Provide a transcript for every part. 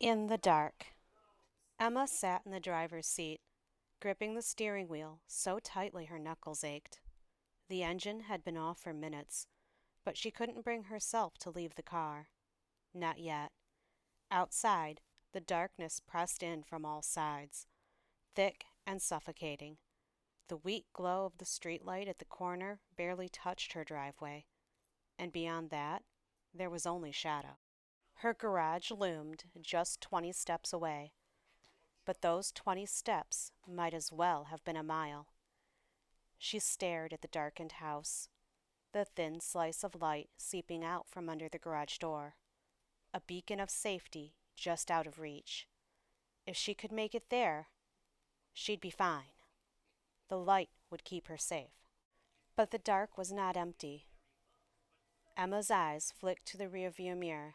In the dark, Emma sat in the driver's seat, gripping the steering wheel so tightly her knuckles ached. The engine had been off for minutes, but she couldn't bring herself to leave the car. Not yet. Outside, the darkness pressed in from all sides, thick and suffocating. The weak glow of the streetlight at the corner barely touched her driveway, and beyond that, there was only shadow. Her garage loomed just 20 steps away, but those 20 steps might as well have been a mile. She stared at the darkened house, the thin slice of light seeping out from under the garage door, a beacon of safety just out of reach. If she could make it there, she'd be fine. The light would keep her safe. But the dark was not empty. Emma's eyes flicked to the rearview mirror.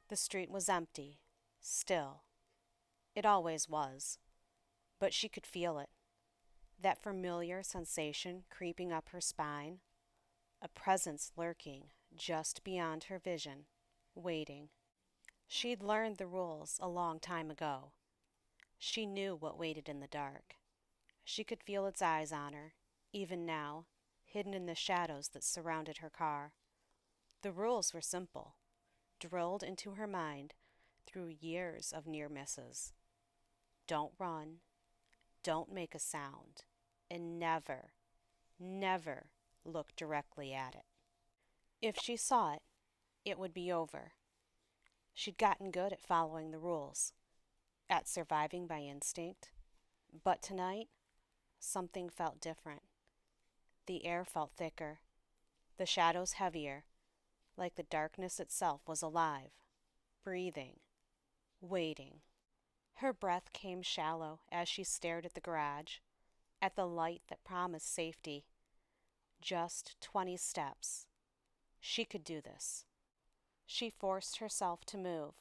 The street was empty, still. It always was. But she could feel it. That familiar sensation creeping up her spine. A presence lurking just beyond her vision, waiting. She'd learned the rules a long time ago. She knew what waited in the dark. She could feel its eyes on her, even now, hidden in the shadows that surrounded her car. The rules were simple, drilled into her mind through years of near misses. Don't run, don't make a sound, and never, never look directly at it. If she saw it, it would be over. She'd gotten good at following the rules, at surviving by instinct. But tonight, something felt different. The air felt thicker, the shadows heavier, like the darkness itself was alive, breathing, waiting. Her breath came shallow as she stared at the garage, at the light that promised safety. Just 20 steps. She could do this. She forced herself to move,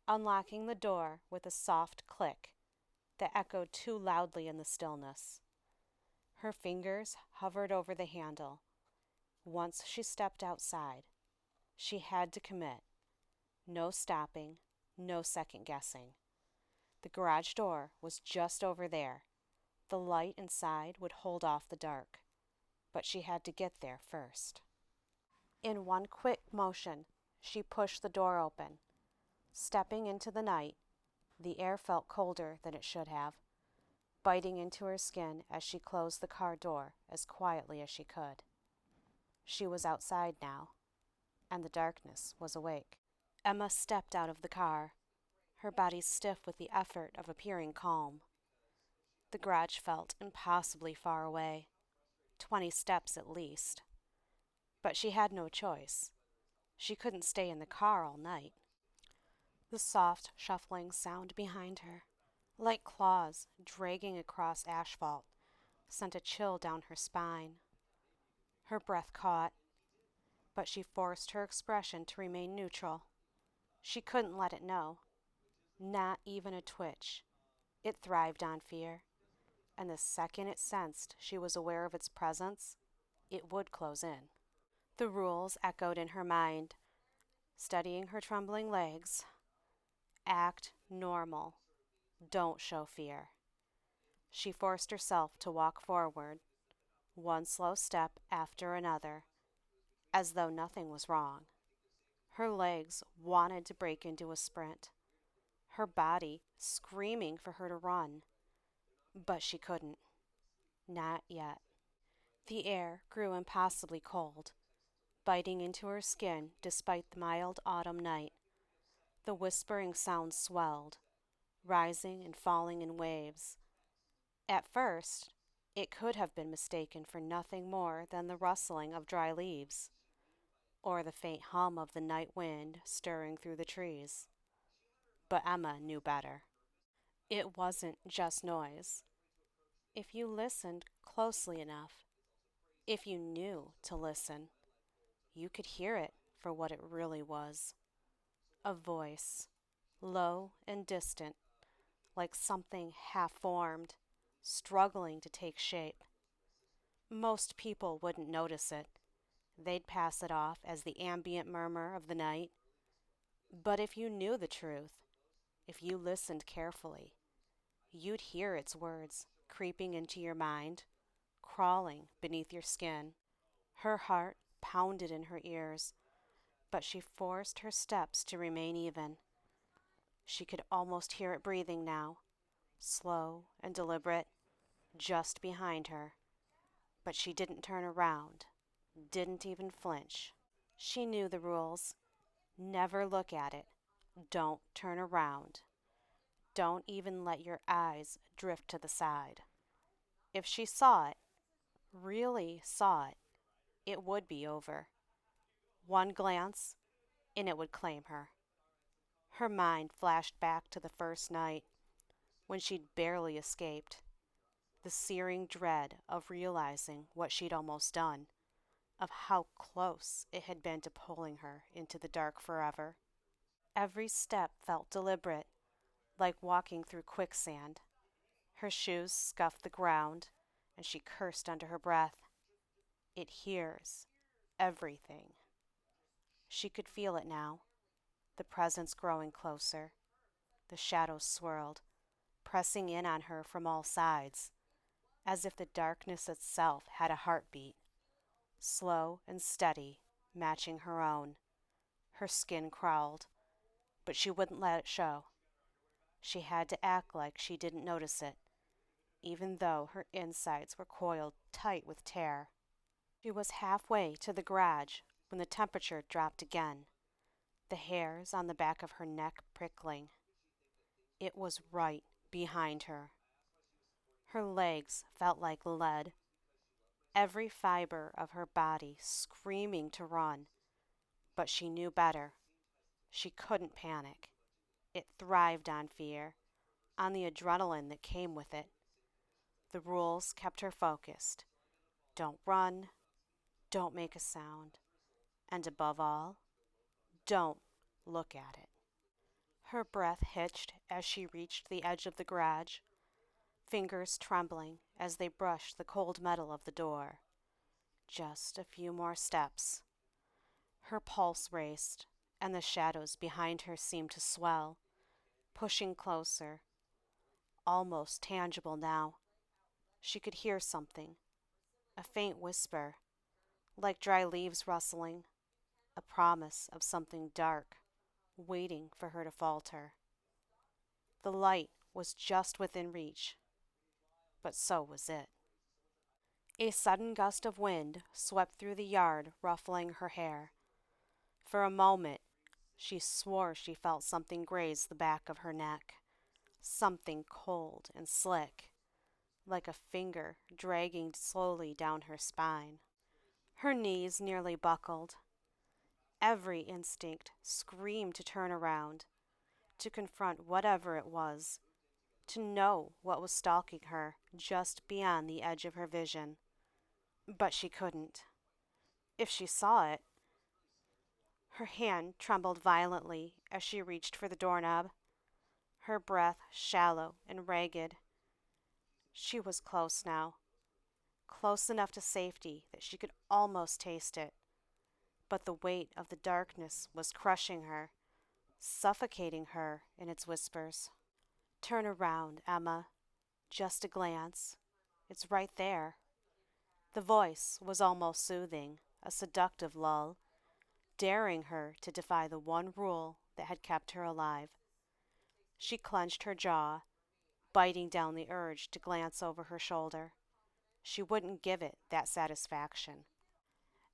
unlocking the door with a soft click that echoed too loudly in the stillness. Her fingers hovered over the handle. Once she stepped outside, she had to commit. No stopping, no second guessing. The garage door was just over there. The light inside would hold off the dark, but she had to get there first. In one quick motion, she pushed the door open. Stepping into the night, the air felt colder than it should have, biting into her skin as she closed the car door as quietly as she could. She was outside now, and the darkness was awake. Emma stepped out of the car, her body stiff with the effort of appearing calm. The garage felt impossibly far away, 20 steps at least. But she had no choice. She couldn't stay in the car all night. The soft, shuffling sound behind her, like claws dragging across asphalt, sent a chill down her spine. Her breath caught, but she forced her expression to remain neutral. She couldn't let it know. Not even a twitch. It thrived on fear, and the second it sensed she was aware of its presence, it would close in. The rules echoed in her mind, steadying her trembling legs. Act normal. Don't show fear. She forced herself to walk forward, one slow step after another, as though nothing was wrong. Her legs wanted to break into a sprint, her body screaming for her to run, but she couldn't. Not yet. The air grew impossibly cold, biting into her skin despite the mild autumn night. The whispering sound swelled, rising and falling in waves. At first, it could have been mistaken for nothing more than the rustling of dry leaves, or the faint hum of the night wind stirring through the trees. But Emma knew better. It wasn't just noise. If you listened closely enough, if you knew to listen, you could hear it for what it really was. A voice, low and distant, like something half-formed, struggling to take shape. Most people wouldn't notice it. They'd pass it off as the ambient murmur of the night. But if you knew the truth, If you listened carefully, you'd hear its words creeping into your mind, crawling beneath your skin. Her heart pounded in her ears, but she forced her steps to remain even. She could almost hear it breathing now, slow and deliberate, just behind her. But she didn't turn around, didn't even flinch. She knew the rules. Never look at it. Don't turn around. Don't even let your eyes drift to the side. If she saw it, really saw it, it would be over. One glance, and it would claim her. Her mind flashed back to the first night, when she'd barely escaped. The searing dread of realizing what she'd almost done, of how close it had been to pulling her into the dark forever. Every step felt deliberate, like walking through quicksand. Her shoes scuffed the ground, and she cursed under her breath. It hears everything. She could feel it now, the presence growing closer. The shadows swirled, pressing in on her from all sides, as if the darkness itself had a heartbeat, slow and steady, matching her own. Her skin crawled, but she wouldn't let it show. She had to act like she didn't notice it, even though her insides were coiled tight with terror. She was halfway to the garage when the temperature dropped again, the hairs on the back of her neck prickling. It was right behind her. Her legs felt like lead, every fiber of her body screaming to run, but she knew better. She couldn't panic. It thrived on fear, on the adrenaline that came with it. The rules kept her focused. Don't run, don't make a sound, and above all, don't look at it. Her breath hitched as she reached the edge of the garage, fingers trembling as they brushed the cold metal of the door. Just a few more steps. Her pulse raced, and the shadows behind her seemed to swell, pushing closer, almost tangible now. She could hear something, a faint whisper, like dry leaves rustling, a promise of something dark, waiting for her to falter. The light was just within reach, but so was it. A sudden gust of wind swept through the yard, ruffling her hair. For a moment, she swore she felt something graze the back of her neck, something cold and slick, like a finger dragging slowly down her spine. Her knees nearly buckled. Every instinct screamed to turn around, to confront whatever it was, to know what was stalking her just beyond the edge of her vision. But she couldn't. If she saw it, her hand trembled violently as she reached for the doorknob, her breath shallow and ragged. She was close now, close enough to safety that she could almost taste it. But the weight of the darkness was crushing her, suffocating her in its whispers. Turn around, Emma. Just a glance. It's right there. The voice was almost soothing, a seductive lull, daring her to defy the one rule that had kept her alive. She clenched her jaw, biting down the urge to glance over her shoulder. She wouldn't give it that satisfaction.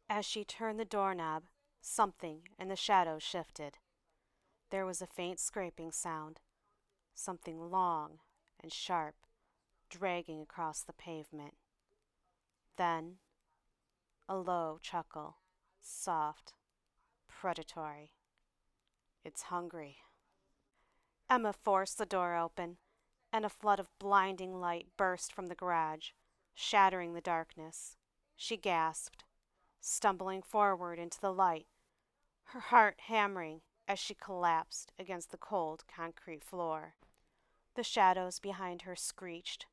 As she turned the doorknob, something in the shadows shifted. There was a faint scraping sound, something long and sharp, dragging across the pavement. Then, a low chuckle, soft, predatory. It's hungry. Emma forced the door open, and a flood of blinding light burst from the garage, shattering the darkness. She gasped, stumbling forward into the light, her heart hammering as she collapsed against the cold concrete floor. The shadows behind her screeched,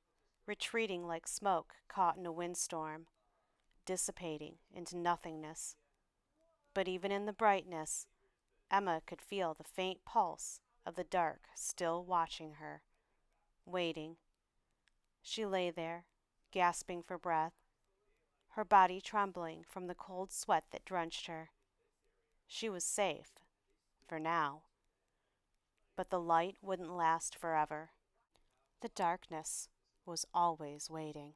retreating like smoke caught in a windstorm, dissipating into nothingness. But even in the brightness, Emma could feel the faint pulse of the dark still watching her, waiting. She lay there, gasping for breath, her body trembling from the cold sweat that drenched her. She was safe, for now. But the light wouldn't last forever. The darkness was always waiting.